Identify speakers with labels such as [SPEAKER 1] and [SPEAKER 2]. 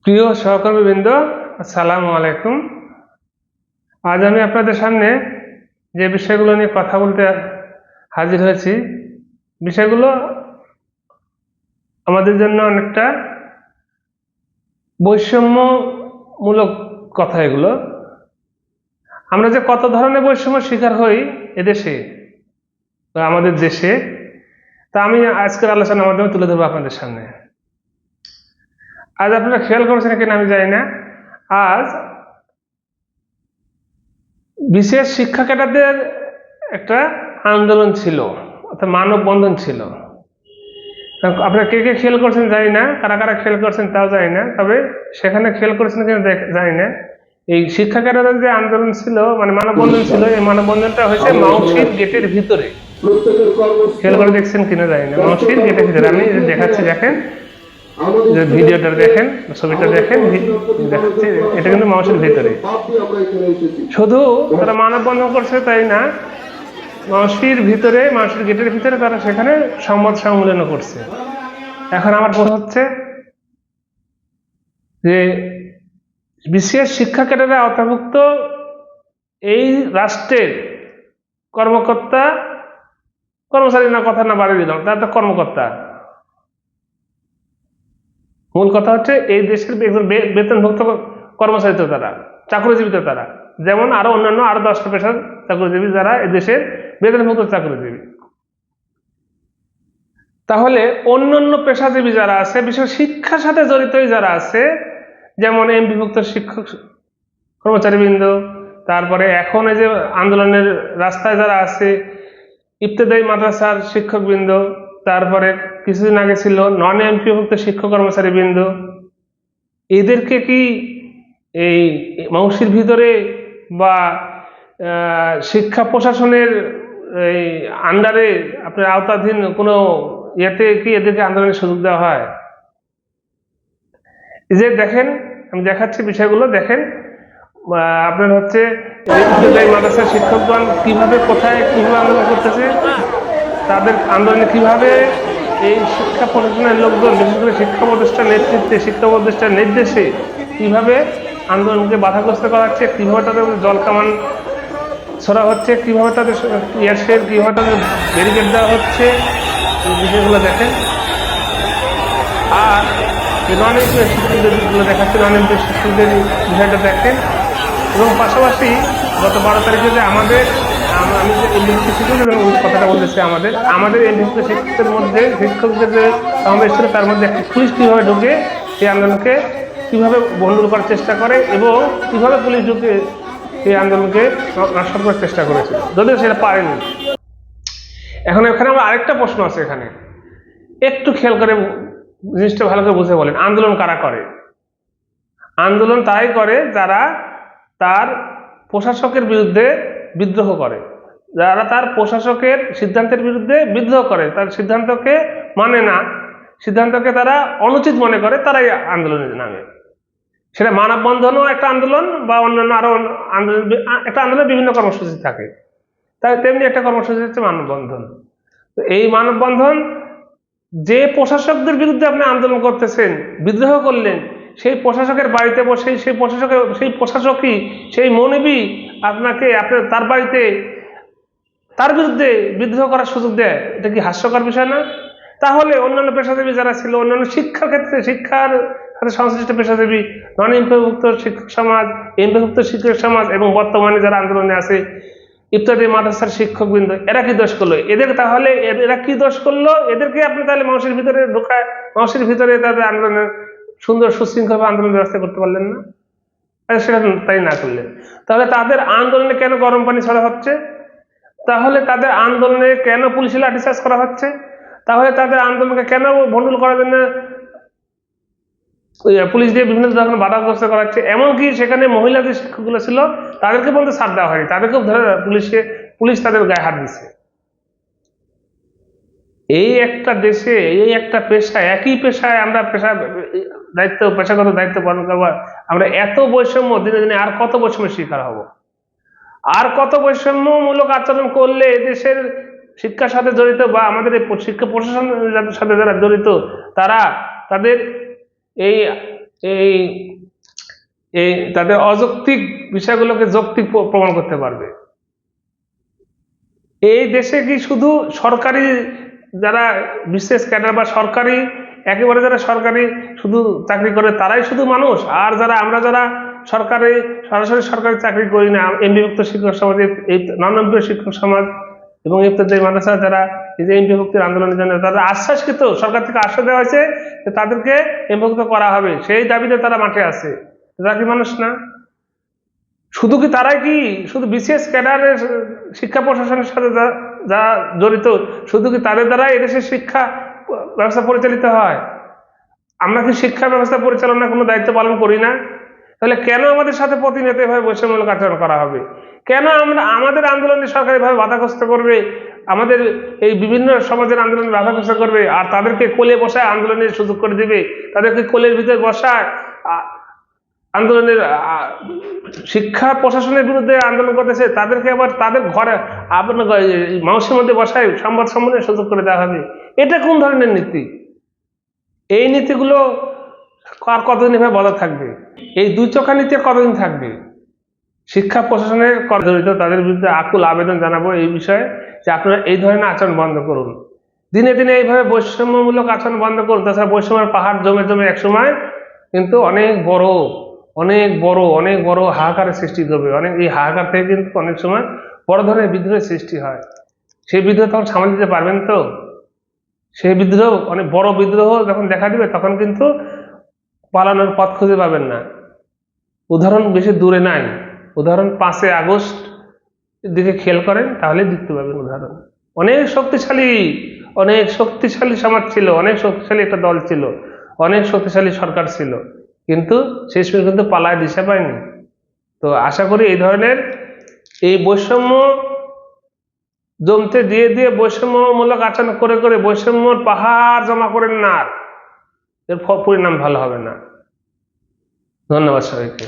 [SPEAKER 1] প্রিয় সহকর্মীবৃন্দ, আসসালামু আলাইকুম। আজ আমি আপনাদের সামনে যে বিষয়গুলো নিয়ে কথা বলতে হাজির হয়েছি, বিষয়গুলো আমাদের জন্য অনেকটা বৈষম্যমূলক কথা। এগুলো আমরা যে কত ধরনের বৈষম্যের শিকার হই এদেশে বা আমাদের দেশে, তা আমি আজকের আলোচনার মাধ্যমে তুলে ধরবো আপনাদের সামনে। আজ আপনারা খেয়াল করছেন কিনা আমি জানি না, আজ বিশেষ শিক্ষা ক্যাডারদের একটা আন্দোলন ছিল, অর্থাৎ মানববন্ধন ছিল। আপনারা কে কে খেয়াল করছেন জানি না, কারা কারা খেয়াল করছেন তাও জানি না, তবে সেখানে খেয়াল করছেন কিনা জানি না। এই শিক্ষা ক্যাডারদের যে আন্দোলন ছিল, মানে মানববন্ধন ছিল, এই মানববন্ধনটা হয়েছে মাউসির গেটের ভিতরে। খেয়াল করে দেখছেন কিনা জানি না, মাউসির গেটের ভিতরে। আমি দেখাচ্ছি, দেখেন ভিডিওটা দেখেন, ছবিটা দেখেন, দেখাচ্ছি, এটা কিন্তু মাউসির ভিতরে। শুধু তারা মানববন্ধন করছে তাই না, মাউসির ভিতরে, মাউসির গেটের ভিতরে তারা সেখানে সংবাদ সম্মেলন করছে। এখন আমার প্রশ্ন হচ্ছে যে বিশেষ শিক্ষা ক্যাডারে আওতাভুক্ত এই রাষ্ট্রের কর্মকর্তা, কর্মচারী না, কথা না বাড়িয়ে দিলাম, তারা তো কর্মকর্তা। মূল কথা হচ্ছে এই দেশের একজন বেতনভুক্ত কর্মচারী তো তারা, চাকরিজীবী তো তারা, যেমন আরো অন্যান্য আরো 10টা পেশার চাকরিজীবী যারা এই দেশের বেতনভুক্ত চাকরিজীবী। তাহলে অন্যান্য পেশাজীবী যারা আছে, বিশেষ শিক্ষার সাথে জড়িত যারা আছে, যেমন এমপিভুক্ত শিক্ষক কর্মচারীবৃন্দ, তারপরে এখন এই যে আন্দোলনের রাস্তায় যারা আছে, ইবতেদায়ী মাদ্রাসার শিক্ষকবৃন্দ, তারপরে কিছুদিন আগে ছিল নন এমপিভুক্ত শিক্ষক কর্মচারীবৃন্দ, এদেরকে কি এই মাউসির ভিতরে বা শিক্ষা প্রশাসনের এই আন্ডারে আপনার আওতাধীন কোনো ইয়েতে কি এদেরকে আন্দোলনের সুযোগ দেওয়া হয়? এই যে দেখেন, আমি দেখাচ্ছি বিষয়গুলো দেখেন। আপনার হচ্ছে মাদ্রাসার শিক্ষকগণ কিভাবে, কোথায়, কিভাবে আন্দোলন করতেছে, তাদের আন্দোলনে কিভাবে এই শিক্ষা প্রশাসনের লোকজন, বিশেষ করে শিক্ষা প্রতিষ্ঠান নেতৃত্বে, শিক্ষা প্রতিষ্ঠান নির্দেশে কিভাবে আন্দোলনকে বাধাগ্রস্ত করা হচ্ছে, কিভাবে তাদের জল কামান ছড়া হচ্ছে, কিভাবে তাদের ইয়ারশের, কিভাবে তাদের ব্যারিকেড দেওয়া হচ্ছে, এই বিষয়গুলো দেখেন। আর নন এমপি শিক্ষকগুলো দেখাচ্ছে, নন এমপি শিক্ষকদের বিষয়টা দেখেন। এবং পাশাপাশি গত 12 তারিখে যে আমাদের, আমি যে এমপিভুক্ত শিক্ষক কথাটা বলতেছি, আমাদের এমপিভুক্ত শিক্ষকদের মধ্যে, শিক্ষকদের যে সমাবেশ ছিল তার মধ্যে একটা পুলিশ কীভাবে ঢুকে এই আন্দোলনকে কীভাবে ভণ্ডুল করার চেষ্টা করে এবং কীভাবে পুলিশ ঢুকে এই আন্দোলনকে নষ্ট করার চেষ্টা করেছিল, যদিও সেটা পারেনি। এখন এখানে আমার আরেকটা প্রশ্ন আছে, এখানে একটু খেয়াল করে জিনিসটা ভালো করে বুঝে বলেন, আন্দোলন কারা করে? আন্দোলন তাই করে যারা তার প্রশাসকের বিরুদ্ধে বিদ্রোহ করে, যারা তার প্রশাসকের সিদ্ধান্তের বিরুদ্ধে বিদ্রোহ করে, তার সিদ্ধান্তকে মানে না, সিদ্ধান্তকে তারা অনুচিত মনে করে, তারাই আন্দোলনে নামে। সেটা মানববন্ধনও একটা আন্দোলন বা অন্যান্য আরো আন্দোলন, একটা আন্দোলনের বিভিন্ন কর্মসূচি থাকে, তাই তেমনি একটা কর্মসূচি হচ্ছে মানববন্ধন। তো এই মানববন্ধন, যে প্রশাসকদের বিরুদ্ধে আপনি আন্দোলন করতেছেন, বিদ্রোহ করলেন, সেই প্রশাসকের বাড়িতে বসে সেই প্রশাসকই, সেই মনিবী আপনাকে তার বাড়িতে তার বিরুদ্ধে বিদ্রোহ করার সুযোগ দেয়। এটা কি হাস্যকর বিষয় না? তাহলে অন্যান্য পেশাজীবী যারা ছিল, অন্যান্য শিক্ষার ক্ষেত্রে, শিক্ষার সাথে সংশ্লিষ্ট পেশাজীবী, নন এমপিভুক্ত শিক্ষক সমাজ, এমপিভুক্ত শিক্ষক সমাজ এবং বর্তমানে যারা আন্দোলনে আছে ইবতেদায়ী মাদ্রাসার শিক্ষকবৃন্দ, এরা কি দোষ করলো? তাহলে এরা কি দোষ করলো? এদেরকে আপনি তাহলে মাউসির ভিতরে ঢোকায়, মাউসির ভিতরে তাদের আন্দোলনের সুন্দর সুশৃঙ্খল আন্দোলন ব্যবস্থা করতে পারলেন না? সেটা তাই না করলেন, তাহলে তাদের আন্দোলনে কেন গরম পানি ছড়া হচ্ছে? তাহলে তাদের আন্দোলনে কেন পুলিশে লাঠিচার্জ করা হচ্ছে? তাহলে তাদের আন্দোলনকে কেন ভণ্ডুল করার জন্য পুলিশ দিয়ে বিভিন্ন ধরনের বাধাগ্রস্ত করা হচ্ছে? এমনকি সেখানে মহিলা যে শিক্ষকগুলো ছিল তাদেরকে বলতে ছাড় দেওয়া হয়নি, তাদেরকেও ধরে পুলিশ তাদের গায়ে হাত দিচ্ছে। এই একটা দেশে, এই একটা পেশায়, একই পেশায় আমরা পেশাগত দায়িত্ব পালন করবো, আমরা এত বৈষম্য, দিনে দিনে আর কত বৈষম্যের শিকার হব? আর কত বৈষম্যমূলক আচরণ করলে দেশের শিক্ষার সাথে জড়িত বা আমাদের শিক্ষা প্রশাসনের সাথে যারা জড়িত, তারা তাদের এই এই এই তাদের অযৌক্তিক বিষয়গুলোকে যৌক্তিক প্রমাণ করতে পারবে। এই দেশে কি শুধু সরকারি যারা বিশেষ ক্যাডার বা সরকারি একেবারে যারা সরকারি শুধু চাকরি করে তারাই শুধু মানুষ, আর আমরা যারা সরকারি সরাসরি সরকারি চাকরি করি না, এমপিভুক্ত শিক্ষক সমাজ, এই নন-এমপিভুক্ত শিক্ষক সমাজ এবং ইফতেদায়ী মাদ্রাসা যারা এই যে এমপিভুক্তির আন্দোলনের জন্য তাদের আশ্বাসকৃত সরকার থেকে আশ্বাস দেওয়া হয়েছে যে তাদেরকে এমপিভুক্ত করা হবে, সেই দাবিতে তারা মাঠে আছে। তারা কি মানুষ না? শুধু কি তারাই কি শুধু বিশেষ ক্যাডারের শিক্ষা প্রশাসনের সাথে যা জড়িত, শুধু কি তাদের দ্বারা এদেশের শিক্ষা ব্যবস্থা পরিচালিত হয়? আমরা কি শিক্ষা ব্যবস্থা পরিচালনার কোনো দায়িত্ব পালন করি না? তাহলে কেন আমাদের সাথে প্রতিনিয়ত এভাবে বৈষম্যমূলক আচরণ করা হবে? কেন আমাদের আন্দোলনে সরকারিভাবে বাধাগ্রস্ত করবে, আমাদের এই বিভিন্ন সমাজের আন্দোলনে বাধাগ্রস্ত করবে, আর তাদেরকে কোলে বসায় আন্দোলনের সুযোগ করে দিবে, তাদেরকে কোলের ভিতরে বসায় আন্দোলনের শিক্ষা প্রশাসনের বিরুদ্ধে আন্দোলন করতেছে, তাদেরকে আবার তাদের ঘরে আপনার মাউসের মধ্যে বসায় সংবাদ সম্মেলনের সুযোগ করে দেওয়া হবে? এটা কোন ধরনের নীতি? এই নীতিগুলো আর কতদিন এভাবে বলা থাকবে? এই দুই চোখা নীতি কতদিন থাকবে? শিক্ষা প্রশাসনের জড়িত তাদের বিরুদ্ধে আকুল আবেদন জানাবো এই বিষয়ে যে আপনারা এই ধরনের আচরণ বন্ধ করুন, দিনে দিনে এইভাবে বৈষম্যমূলক আচরণ বন্ধ করুন। তাছাড়া বৈষম্যের পাহাড় জমে জমে একসময় কিন্তু অনেক বড় হাহাকারের সৃষ্টি করবে। এই হাহাকার থেকে কিন্তু অনেক সময় বড় ধরনের বিদ্রোহের সৃষ্টি হয়। সেই বিদ্রোহ তখন সামাল দিতে পারবেন তো? সেই বিদ্রোহ অনেক বড় বিদ্রোহ যখন দেখা দিবে তখন কিন্তু পালানোর পথ খুঁজে পাবেন না। উদাহরণ বেশি দূরে নাই, উদাহরণ 5 আগস্ট দিকে খেয়াল করেন তাহলে দেখতে পাবেন উদাহরণ। অনেক শক্তিশালী সমাজ ছিল, অনেক শক্তিশালী একটা দল ছিল, অনেক শক্তিশালী সরকার ছিল, কিন্তু শেষ পর্যন্ত পালায় দিশা পায়নি। তো আশা করি এই ধরনের এই বৈষম্য জমতে দিয়ে বৈষম্যমূলক আচরণ করে বৈষম্যর পাহাড় জমা করেন না, এর পরিণাম ভালো হবে না। ধন্যবাদ সবাইকে।